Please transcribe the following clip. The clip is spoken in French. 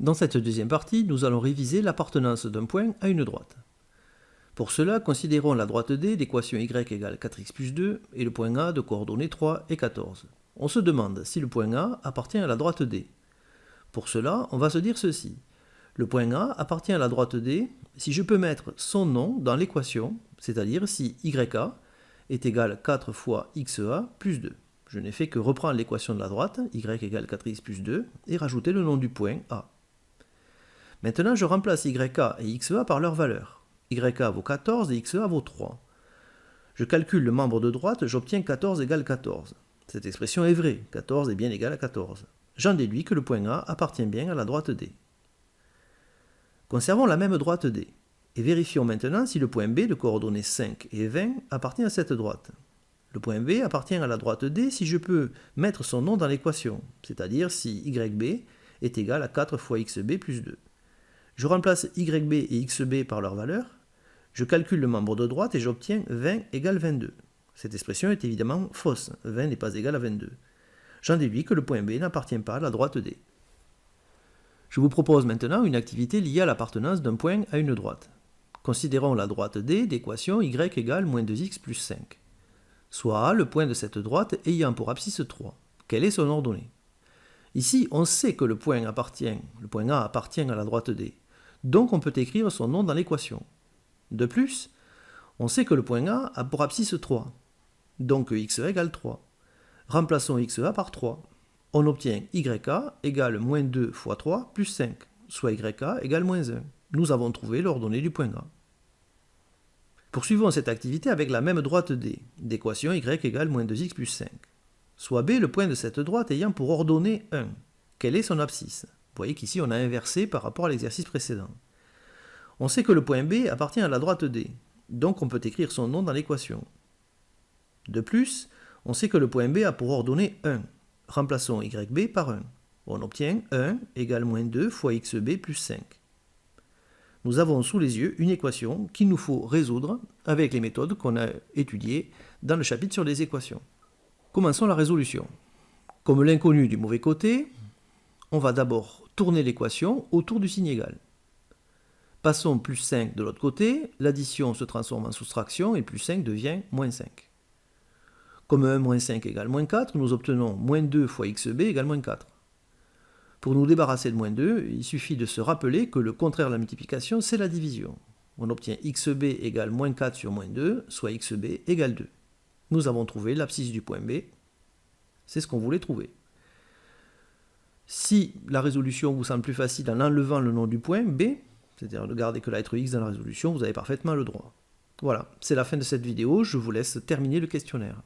Dans cette deuxième partie, nous allons réviser l'appartenance d'un point à une droite. Pour cela, considérons la droite D d'équation y égale 4x plus 2 et le point A de coordonnées 3 et 14. On se demande si le point A appartient à la droite D. Pour cela, on va se dire ceci. Le point A appartient à la droite D si je peux mettre son nom dans l'équation, c'est-à-dire si YA est égal 4 fois XA plus 2. Je n'ai fait que reprendre l'équation de la droite, y égale 4x plus 2, et rajouter le nom du point A. Maintenant, je remplace YA et XA par leurs valeurs. YA vaut 14 et XA vaut 3. Je calcule le membre de droite, j'obtiens 14 égale 14. Cette expression est vraie, 14 est bien égal à 14. J'en déduis que le point A appartient bien à la droite D. Conservons la même droite D, et vérifions maintenant si le point B de coordonnées 5 et 20 appartient à cette droite. Le point B appartient à la droite D si je peux mettre son nom dans l'équation, c'est-à-dire si YB est égal à 4 fois XB plus 2. Je remplace YB et XB par leurs valeurs, je calcule le membre de droite et j'obtiens 20 égale 22. Cette expression est évidemment fausse, 20 n'est pas égal à 22. J'en déduis que le point B n'appartient pas à la droite D. Je vous propose maintenant une activité liée à l'appartenance d'un point à une droite. Considérons la droite D d'équation y égale moins 2x plus 5. Soit A le point de cette droite ayant pour abscisse 3. Quelle est son ordonnée? Ici, on sait que le point A appartient à la droite D, donc on peut écrire son nom dans l'équation. De plus, on sait que le point A a pour abscisse 3, donc XA égale 3. Remplaçons XA par 3. On obtient YA égale moins 2 fois 3 plus 5, soit YA égale moins 1. Nous avons trouvé l'ordonnée du point A. Poursuivons cette activité avec la même droite D, d'équation y égale moins 2x plus 5. Soit B le point de cette droite ayant pour ordonnée 1. Quelle est son abscisse? Vous voyez qu'ici on a inversé par rapport à l'exercice précédent. On sait que le point B appartient à la droite D, donc on peut écrire son nom dans l'équation. De plus, on sait que le point B a pour ordonnée 1. Remplaçons YB par 1. On obtient 1 égale moins 2 fois XB plus 5. Nous avons sous les yeux une équation qu'il nous faut résoudre avec les méthodes qu'on a étudiées dans le chapitre sur les équations. Commençons la résolution. Comme l'inconnu du mauvais côté, on va d'abord tourner l'équation autour du signe égal. Passons plus 5 de l'autre côté, l'addition se transforme en soustraction et plus 5 devient moins 5. Comme 1 moins 5 égale moins 4, nous obtenons moins 2 fois XB égale moins 4. Pour nous débarrasser de moins 2, il suffit de se rappeler que le contraire de la multiplication, c'est la division. On obtient XB égale moins 4 sur moins 2, soit XB égale 2. Nous avons trouvé l'abscisse du point B. C'est ce qu'on voulait trouver. Si la résolution vous semble plus facile en enlevant le nom du point B, c'est-à-dire de garder que la lettre X dans la résolution, vous avez parfaitement le droit. Voilà, c'est la fin de cette vidéo, je vous laisse terminer le questionnaire.